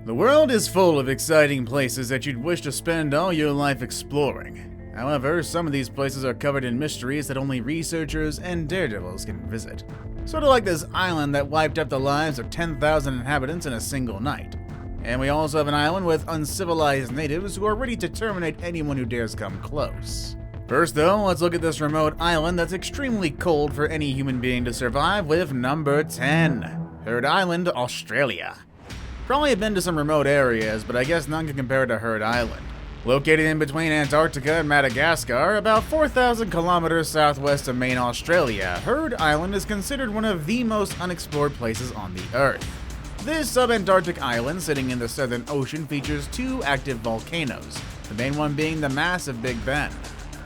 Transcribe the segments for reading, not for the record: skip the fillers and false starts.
The world is full of exciting places that you'd wish to spend all your life exploring. However, some of these places are covered in mysteries that only researchers and daredevils can visit. Sort of like this island that wiped up the lives of 10,000 inhabitants in a single night. And we also have an island with uncivilized natives who are ready to terminate anyone who dares come close. First though, let's look at this remote island that's extremely cold for any human being to survive with number 10. Heard Island, Australia. Probably have been to some remote areas, but I guess none can compare to Heard Island. Located in between Antarctica and Madagascar, about 4,000 kilometers southwest of Maine, Australia, Heard Island is considered one of the most unexplored places on the Earth. This subantarctic island, sitting in the Southern Ocean, features two active volcanoes, the main one being the massive Big Bend.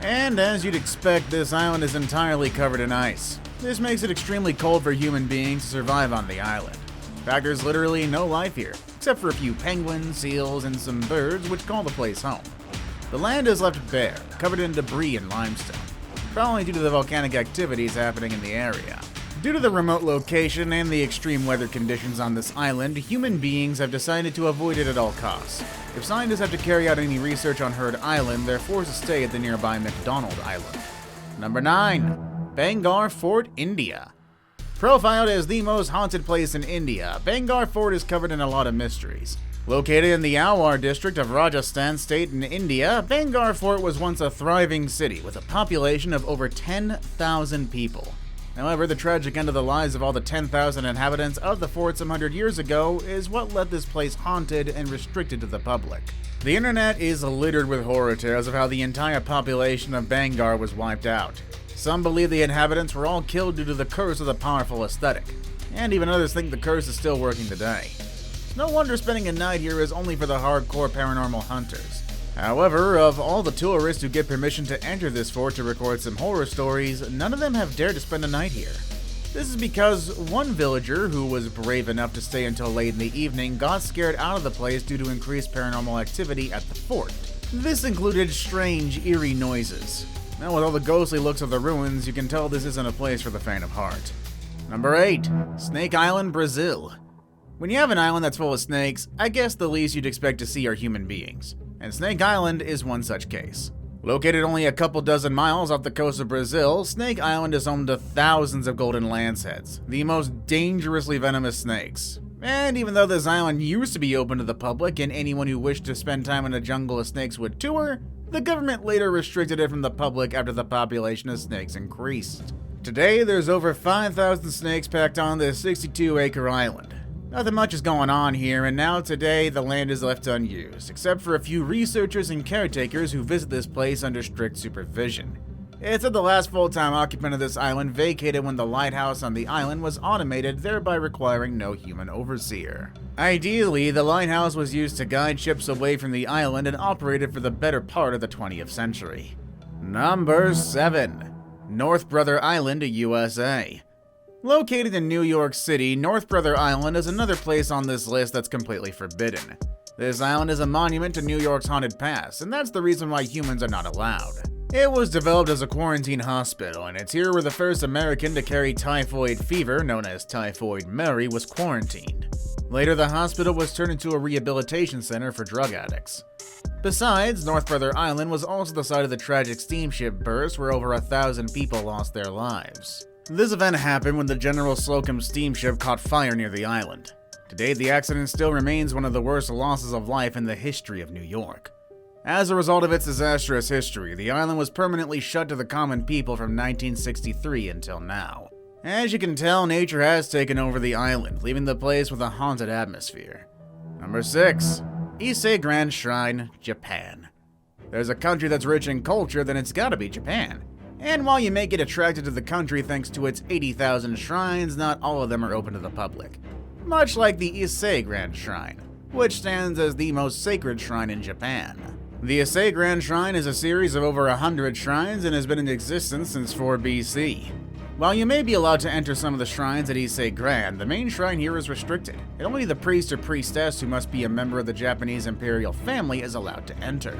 And as you'd expect, this island is entirely covered in ice. This makes it extremely cold for human beings to survive on the island. In fact, there's literally no life here, except for a few penguins, seals, and some birds which call the place home. The land is left bare, covered in debris and limestone, probably due to the volcanic activities happening in the area. Due to the remote location and the extreme weather conditions on this island, human beings have decided to avoid it at all costs. If scientists have to carry out any research on Heard Island, they're forced to stay at the nearby McDonald Island. Number 9. Bhangarh Fort, India. Profiled as the most haunted place in India, Bhangarh Fort is covered in a lot of mysteries. Located in the Alwar district of Rajasthan state in India, Bhangarh Fort was once a thriving city with a population of over 10,000 people. However, the tragic end of the lives of all the 10,000 inhabitants of the fort some 100 years ago is what led this place haunted and restricted to the public. The internet is littered with horror tales of how the entire population of Bhangarh was wiped out. Some believe the inhabitants were all killed due to the curse of the powerful aesthetic, and even others think the curse is still working today. No wonder spending a night here is only for the hardcore paranormal hunters. However, of all the tourists who get permission to enter this fort to record some horror stories, none of them have dared to spend a night here. This is because one villager who was brave enough to stay until late in the evening got scared out of the place due to increased paranormal activity at the fort. This included strange, eerie noises. Now, with all the ghostly looks of the ruins, you can tell this isn't a place for the faint of heart. Number 8. Snake Island, Brazil. When you have an island that's full of snakes, I guess the least you'd expect to see are human beings. And Snake Island is one such case. Located only a couple dozen miles off the coast of Brazil, Snake Island is home to thousands of golden lanceheads, the most dangerously venomous snakes. And even though this island used to be open to the public and anyone who wished to spend time in a jungle of snakes would tour, the government later restricted it from the public after the population of snakes increased. Today, there's over 5,000 snakes packed on this 62-acre island. Nothing much is going on here, and now today the land is left unused, except for a few researchers and caretakers who visit this place under strict supervision. It said the last full-time occupant of this island vacated when the lighthouse on the island was automated, thereby requiring no human overseer. Ideally, the lighthouse was used to guide ships away from the island and operated for the better part of the 20th century. Number 7. North Brother Island, USA. Located in New York City, North Brother Island is another place on this list that's completely forbidden. This island is a monument to New York's haunted past, and that's the reason why humans are not allowed. It was developed as a quarantine hospital, and it's here where the first American to carry typhoid fever, known as Typhoid Mary, was quarantined. Later, the hospital was turned into a rehabilitation center for drug addicts. Besides, North Brother Island was also the site of the tragic steamship burst where over 1,000 people lost their lives. This event happened when the General Slocum steamship caught fire near the island. Today, the accident still remains one of the worst losses of life in the history of New York. As a result of its disastrous history, the island was permanently shut to the common people from 1963 until now. As you can tell, nature has taken over the island, leaving the place with a haunted atmosphere. Number 6. Ise Grand Shrine, Japan. There's a country that's rich in culture, then it's gotta be Japan. And while you may get attracted to the country thanks to its 80,000 shrines, not all of them are open to the public. Much like the Ise Grand Shrine, which stands as the most sacred shrine in Japan. The Ise Grand Shrine is a series of over 100 shrines and has been in existence since 4 BC. While you may be allowed to enter some of the shrines at Ise Grand, the main shrine here is restricted, and only the priest or priestess who must be a member of the Japanese imperial family is allowed to enter.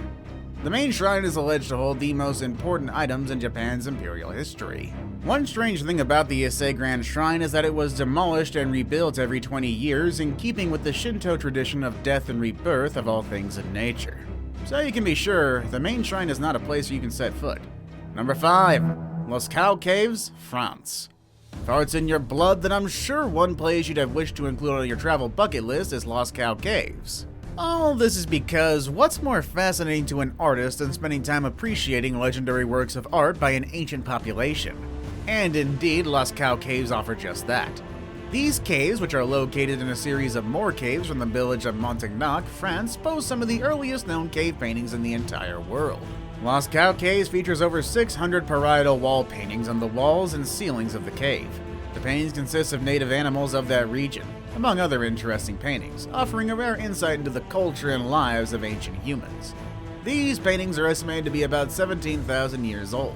The main shrine is alleged to hold the most important items in Japan's imperial history. One strange thing about the Ise Grand Shrine is that it was demolished and rebuilt every 20 years in keeping with the Shinto tradition of death and rebirth of all things in nature. So you can be sure, the main shrine is not a place where you can set foot. Number 5. Lascaux Caves, France. If it's in your blood, then I'm sure one place you'd have wished to include on your travel bucket list is Lascaux Caves. All this is because what's more fascinating to an artist than spending time appreciating legendary works of art by an ancient population? And indeed, Lascaux Caves offer just that. These caves, which are located in a series of more caves from the village of Montignac, France, boast some of the earliest known cave paintings in the entire world. Lascaux Caves features over 600 parietal wall paintings on the walls and ceilings of the cave. The paintings consist of native animals of that region, among other interesting paintings, offering a rare insight into the culture and lives of ancient humans. These paintings are estimated to be about 17,000 years old.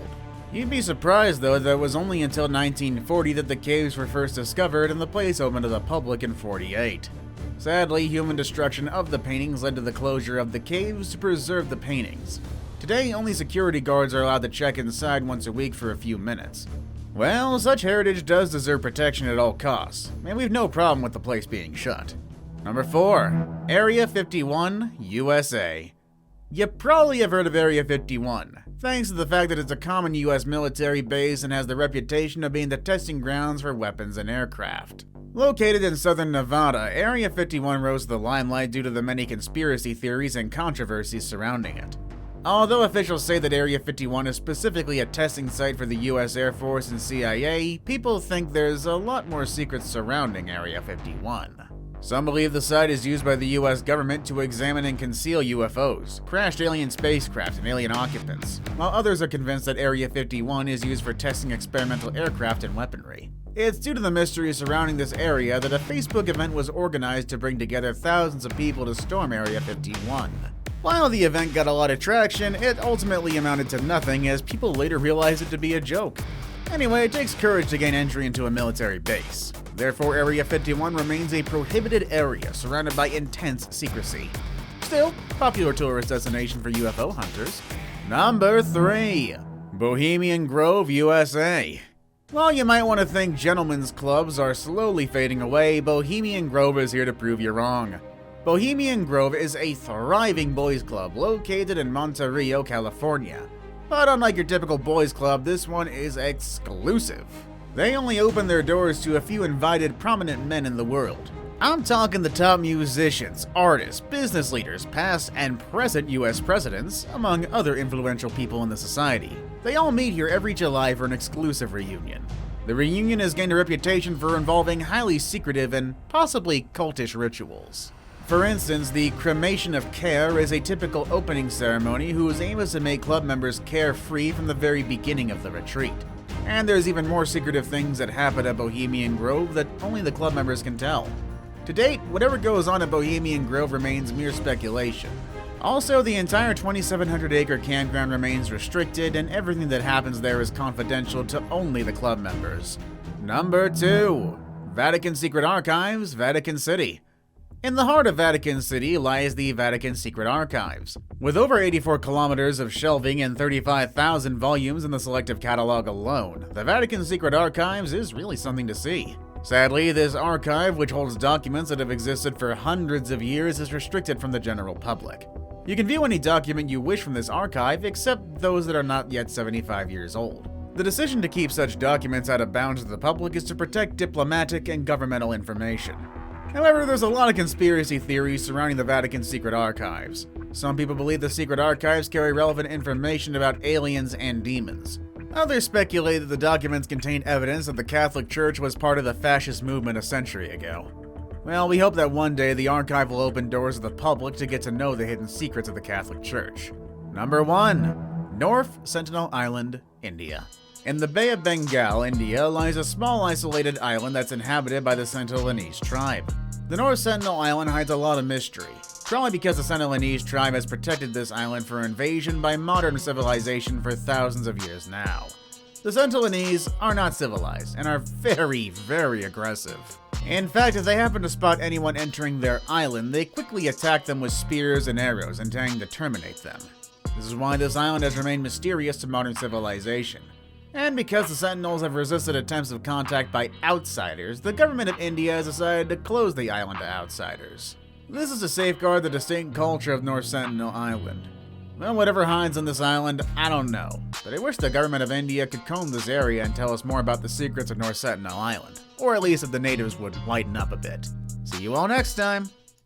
You'd be surprised, though, that it was only until 1940 that the caves were first discovered and the place opened to the public in 48. Sadly, human destruction of the paintings led to the closure of the caves to preserve the paintings. Today, only security guards are allowed to check inside once a week for a few minutes. Well, such heritage does deserve protection at all costs, and we've no problem with the place being shut. Number 4. Area 51, USA. You probably have heard of Area 51, thanks to the fact that it's a common US military base and has the reputation of being the testing grounds for weapons and aircraft. Located in southern Nevada, Area 51 rose to the limelight due to the many conspiracy theories and controversies surrounding it. Although officials say that Area 51 is specifically a testing site for the US Air Force and CIA, people think there's a lot more secrets surrounding Area 51. Some believe the site is used by the US government to examine and conceal UFOs, crashed alien spacecraft, and alien occupants, while others are convinced that Area 51 is used for testing experimental aircraft and weaponry. It's due to the mystery surrounding this area that a Facebook event was organized to bring together thousands of people to storm Area 51. While the event got a lot of traction, it ultimately amounted to nothing as people later realized it to be a joke. Anyway, it takes courage to gain entry into a military base. Therefore, Area 51 remains a prohibited area surrounded by intense secrecy. Still, popular tourist destination for UFO hunters. Number 3. Bohemian Grove, USA. While you might want to think gentlemen's clubs are slowly fading away, Bohemian Grove is here to prove you wrong. Bohemian Grove is a thriving boys' club located in Monterey, California. But unlike your typical boys' club, this one is exclusive. They only open their doors to a few invited prominent men in the world. I'm talking the top musicians, artists, business leaders, past and present US presidents, among other influential people in the society. They all meet here every July for an exclusive reunion. The reunion has gained a reputation for involving highly secretive and possibly cultish rituals. For instance, the cremation of care is a typical opening ceremony whose aim is to make club members carefree from the very beginning of the retreat. And there's even more secretive things that happen at Bohemian Grove that only the club members can tell. To date, whatever goes on at Bohemian Grove remains mere speculation. Also, the entire 2,700-acre campground remains restricted, and everything that happens there is confidential to only the club members. Number 2. Vatican Secret Archives, Vatican City. In the heart of Vatican City lies the Vatican Secret Archives. With over 84 kilometers of shelving and 35,000 volumes in the selective catalog alone, the Vatican Secret Archives is really something to see. Sadly, this archive, which holds documents that have existed for hundreds of years, is restricted from the general public. You can view any document you wish from this archive, except those that are not yet 75 years old. The decision to keep such documents out of bounds to the public is to protect diplomatic and governmental information. However, there's a lot of conspiracy theories surrounding the Vatican Secret Archives. Some people believe the secret archives carry relevant information about aliens and demons. Others speculate that the documents contain evidence that the Catholic Church was part of the fascist movement a century ago. Well, we hope that one day the archive will open doors to the public to get to know the hidden secrets of the Catholic Church. Number 1. North Sentinel Island, India. In the Bay of Bengal, India, lies a small isolated island that's inhabited by the Sentinelese tribe. The North Sentinel Island hides a lot of mystery, probably because the Sentinelese tribe has protected this island from invasion by modern civilization for thousands of years now. The Sentinelese are not civilized and are very, very aggressive. In fact, if they happen to spot anyone entering their island, they quickly attack them with spears and arrows, intending to terminate them. This is why this island has remained mysterious to modern civilization. And because the Sentinels have resisted attempts of contact by outsiders, the government of India has decided to close the island to outsiders. This is to safeguard the distinct culture of North Sentinel Island. Well, whatever hides on this island, I don't know, but I wish the government of India could comb this area and tell us more about the secrets of North Sentinel Island. Or at least if the natives would lighten up a bit. See you all next time!